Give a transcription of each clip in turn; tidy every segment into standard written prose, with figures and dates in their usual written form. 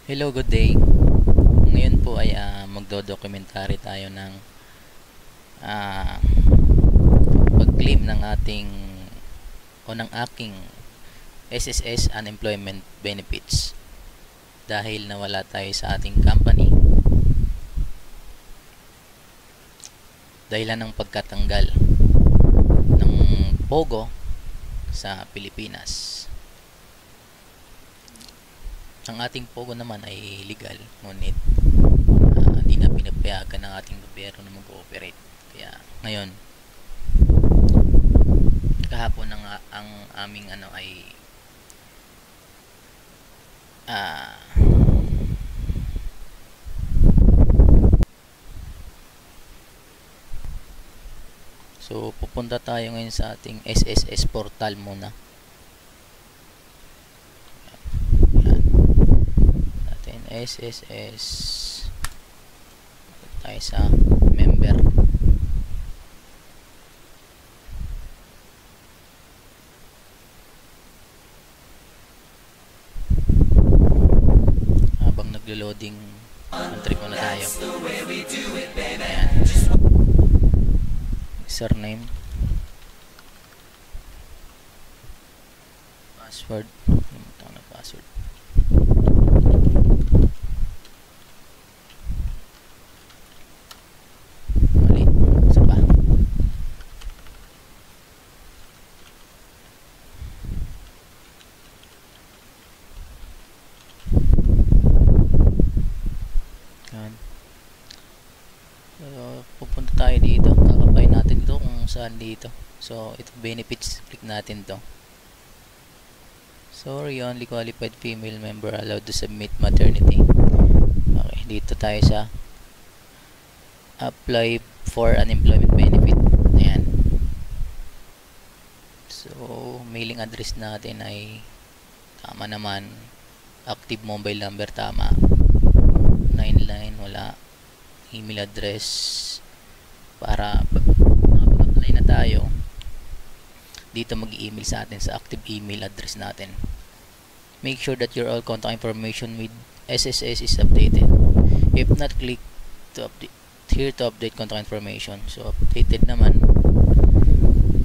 Hello, good day. Ngayon po ay magdo-documentary tayo ng ah, pag-claim ng ating o ng aking SSS Unemployment Benefits dahil nawala tayo sa ating company dahilan ng pagkatanggal ng Pogo sa Pilipinas. Ang ating Pogo naman ay legal, ngunit hindi na pinapayagan ng ating gobyerno na mag-ooperate. Kaya ngayon, kahapon ang aming ay so pupunta tayo ngayon sa ating SSS portal muna. SSS tayo sa member. Habang naglo-loading, entry muna tayo. Ayan. Username, password, limutan na password. Pupunta tayo dito, kakapay natin dito kung saan dito. So ito benefits, click natin to. Sorry, only qualified female member allowed to submit maternity. Okay, dito tayo sa apply for unemployment benefit. Ayan. So mailing address natin ay tama naman, active mobile number tama, 99 wala, email address para makapag-apply na tayo dito, mag-email sa atin sa active email address natin. Make sure that your all contact information with SSS is updated. If not, click to update here to update contact information. So updated naman,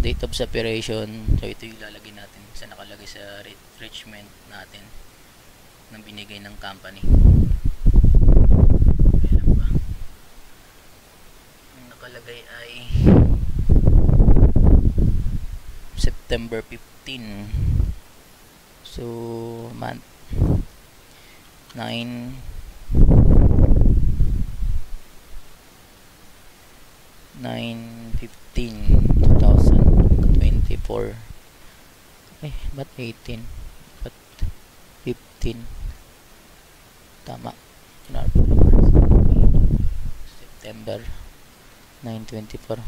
date of separation, so ito yung ilalagay natin sa nakalagay sa retrenchment natin na binigay ng company. Nakalagay ay September 15. So month 9 9/15/2024. Ba't 18? Ba't 15? Tama. September 9/24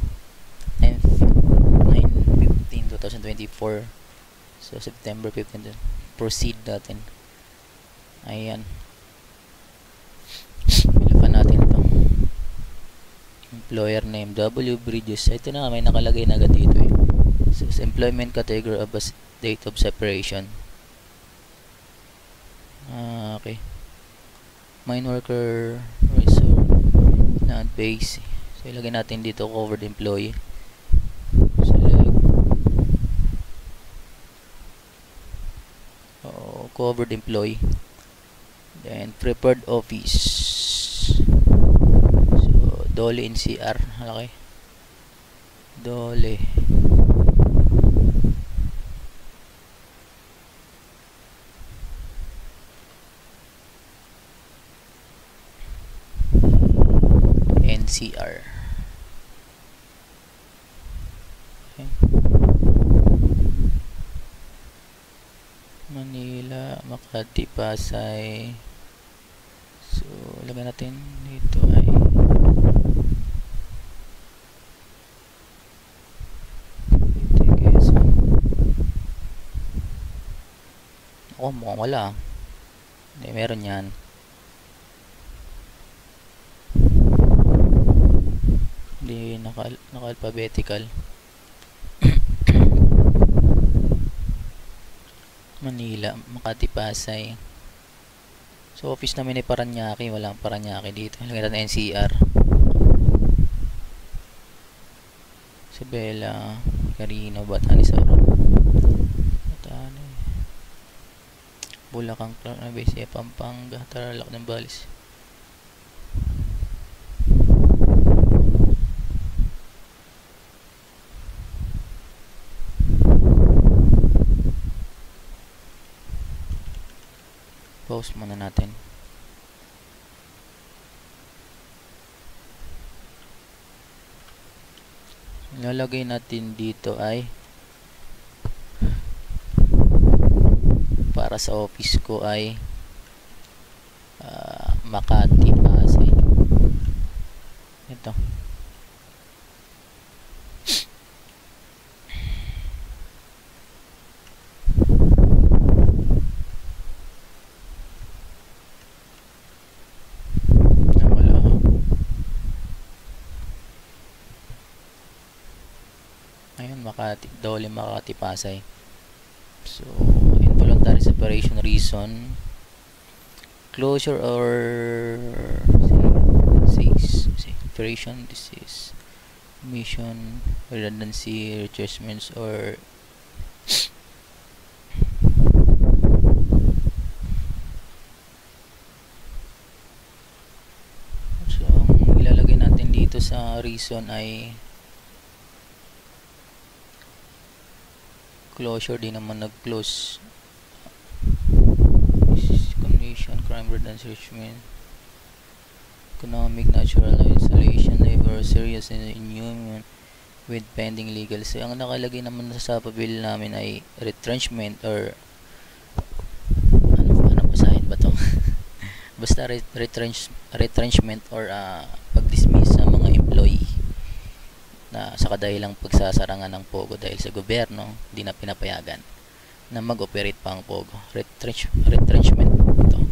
9/15/2024. So September 15. Proceed natin. Ayan. Pilapan natin ito. Employer name W Bridges. Ito na, may nakalagay na agad dito eh. So, employment category of date of separation. Okay. Mine worker resource not base. So ilagay natin dito covered employee. Select covered employee. Then preferred office. So Dole NCR. Okay. Dole. NCR. Okay. Manila, Makati, Pasay. So lagyan natin dito ay mukhang wala. Hindi, meron yan. Hindi naka-alphabetical. Manila, Makati, Pasay. So office namin ay Paranaque, walang Paranaque dito. Lagyan natin NCR. Isabela, Carino, Batanes, Aurora, Batanes, Bulacan, Nueva Pampanga, Tarlac, Nambales. Pause muna natin. Ilalagay natin dito ay para sa office ko ay Makati, Pasay. Ito. Makati, Dole, Makati, Pasay. So, involuntary separation reason, closure or separation, this is mission, redundancy, retrenchments, or so, ang ilalagay natin dito sa reason ay closure, di naman nag-close. Condition, crime, redundancy, retrenchment, economic, natural, installation, labor, serious inhuman with pending legal. So, ang nakalagay naman sa papel namin ay retrenchment or ano basahin ba to? Basta retrenchment or pag-dismiss sa mga employee na sa kadahilang pagsasarangan ng Pogo dahil sa gobyerno hindi na pinapayagan na mag-operate pa ang Pogo. Retrenchment ito.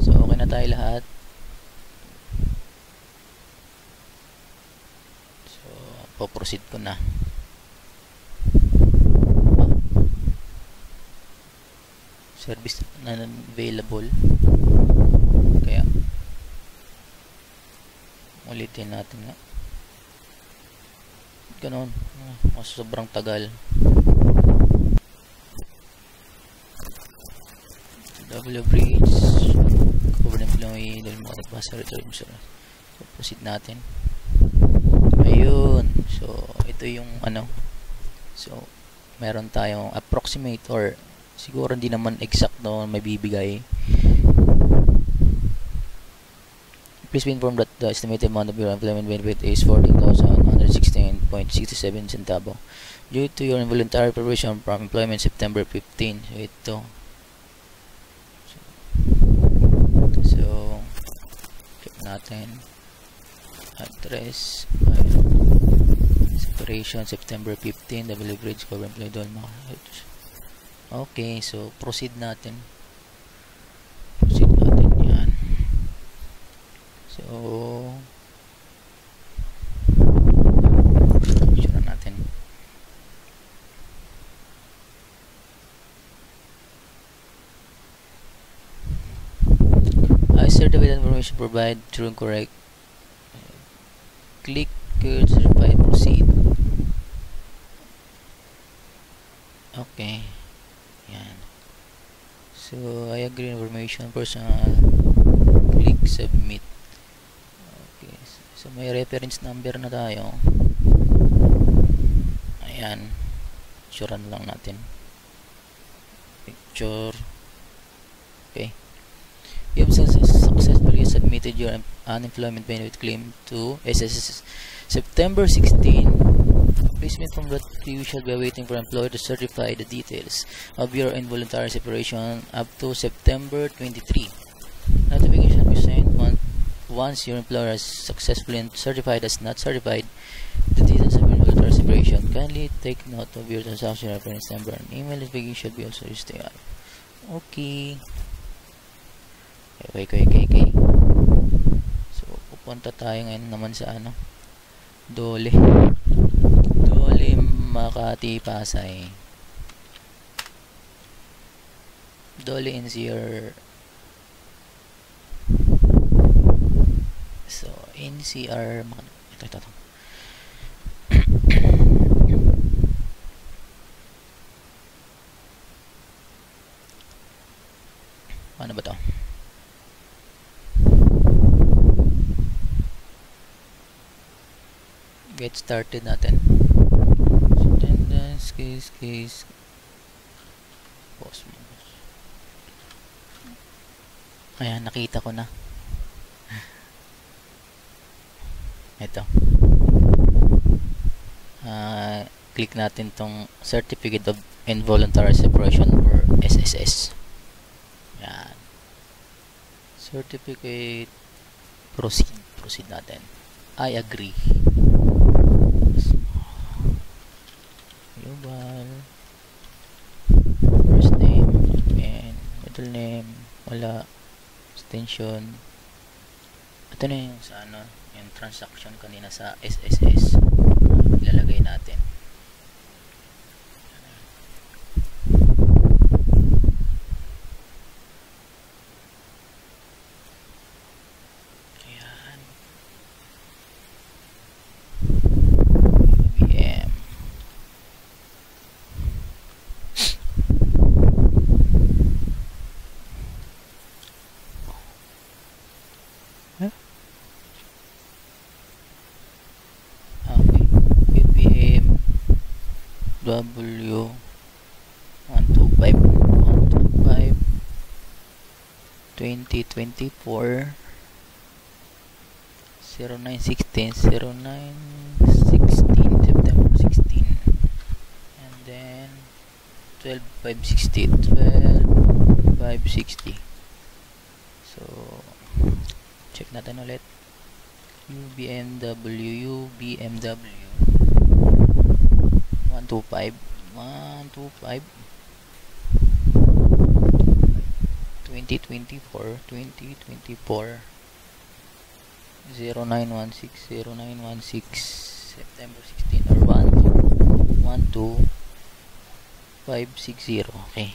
So okay na tayo lahat. So po-proceed ko na. Service na available, kaya ulitin natin nga. Ganon. Mas sobrang tagal. W bridge. Covered employee. Dahil mga nagbasa return. So, proceed natin. Ayun. So, ito yung ano. So, meron tayong approximate or siguro hindi naman exact no may bibigay. Please be informed that the estimated amount of your employment benefit is 14,116.67 centavo due to your involuntary provision from employment September 15. So, ito. So check natin. Address, separation, September 15, W Bridge, cover employee doon. Okay, so proceed natin. Yan. So, picture natin. I certify the information provided true and correct. Click here to certify and proceed. Okay. Yan. So, I agree information personal. Click submit. Okay. So, may reference number na tayo. Ayan. Picturean lang natin. Picture. Okay. You have successfully submitted your unemployment benefit claim to SSS September 16. Please be informed that you shall be waiting for employer to certify the details of your involuntary separation up to September 23. Notification will be sent once your employer has successfully certified as not certified the details of your involuntary separation. Kindly take note of your transaction reference number and email notification should be also used. Okay. Okay. So, pupunta tayo ngayon naman sa ano? Dole, Makati, Pasay. Dolly NCR. So, NCR. Ito. Ano ba to? Get started natin. Attendance, case. Pause mo. Ayan, nakita ko na. Ito. Click natin tong Certificate of Involuntary Separation or SSS. Ayan. Certificate. Proceed natin. I agree. Global. First name and middle name. Wala. Extension. Ito na yung sa yung transaction kanina sa SSS. Ilalagay natin. Ayan. UBM. Okay. UBM W 125 2024 0916 September 16, and then 12/5/60. So check natin ulit. UBMW 125 2024 0916 September 16 or 12560. Okay,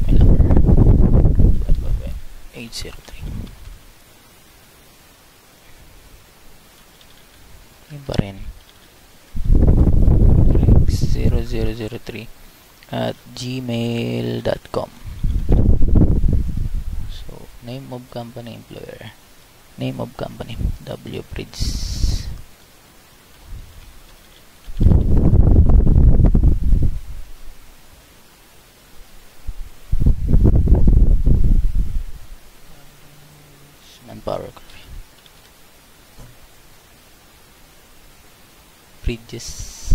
may number 803. Yun pa rin. 0003 at gmail.com. So name of company, employer, name of company, WPRIDS. Manpower Bridges,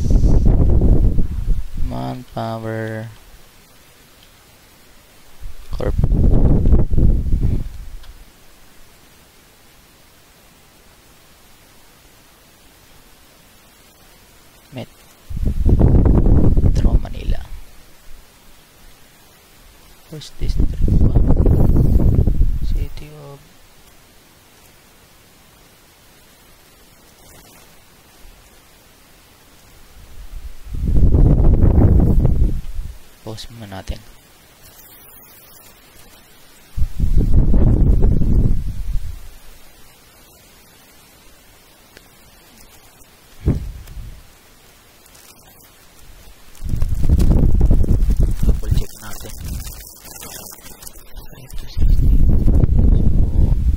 Manpower Corp. Metro Manila, First District, City of pause muna natin. Double check natin.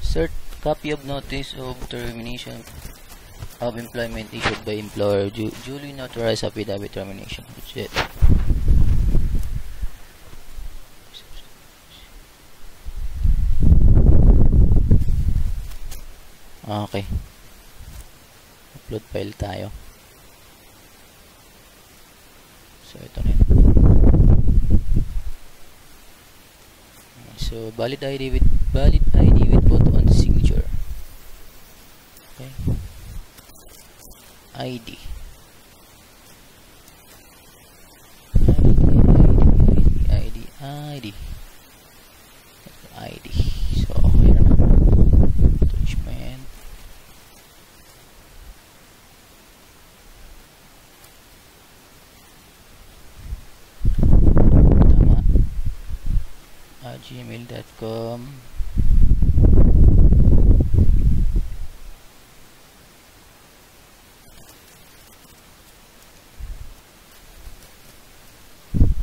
So, copy of notice of termination of employment issued by employer, duly notarized affidavit termination. That's it. Okay. Upload file tayo. So, ito na yun. So, valid ID with photo on signature. Okay. ID. So, here na. Attachment. Tama. gmail.com.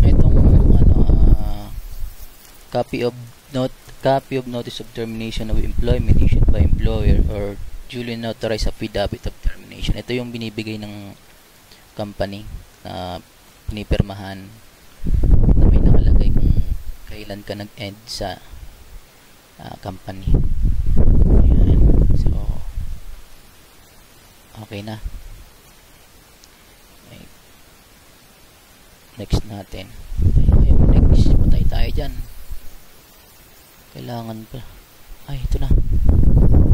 Itong copy of notice of termination of employment issued by employer or duly notarized affidavit of termination. Ito yung binibigay ng company na pinipirmahan na may nakalagay kung kailan ka nag-end sa company. Ayan. So, okay na. Okay. Next natin. Next, patay tayo dyan. Kailangan pa. Ay, ito na.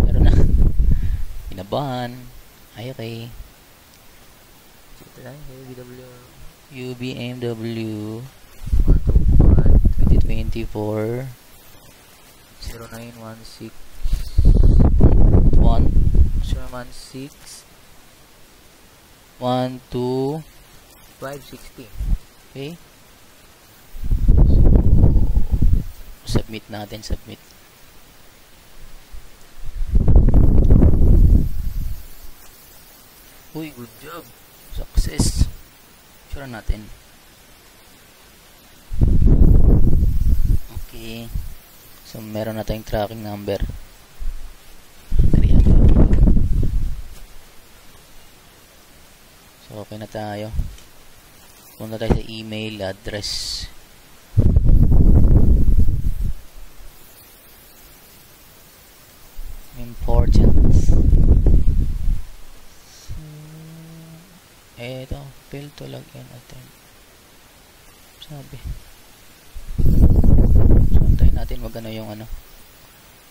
Meron na. Pinabahan. Ay, okay. UBMW 2024 0916 12 560. Okay. Submit natin, submit. Uy, good job. Success. Sure natin. Okay. So, meron na tayong tracking number. So, okay na tayo. Punta tayo sa email address. Important. Ito, fail to log in attempt. Sabi. So, antayin natin wag yung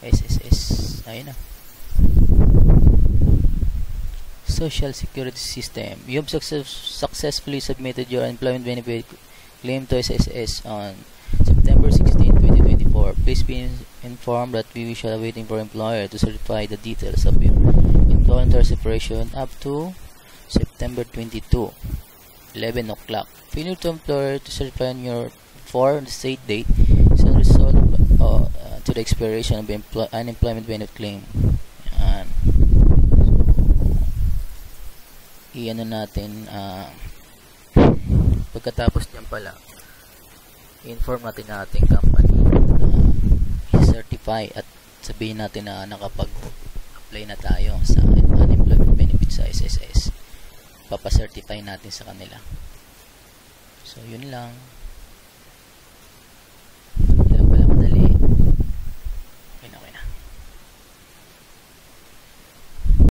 SSS. Ayun na. Social Security System. You have successfully submitted your employment benefit claim to SSS on September 16, 2024. Please be informed that we shall waiting for employer to certify the details of your involuntary separation up to September 22, 11 o'clock. Failure to employer to certify on your for the state date shall result to the expiration of unemployment benefit claim. Yan. I-ano natin pagkatapos niyan pala inform natin na ating company i-certify at sabihin natin na nakapag-apply na tayo sa unemployment benefit sa SSS. Papacertify natin sa kanila. So, yun lang.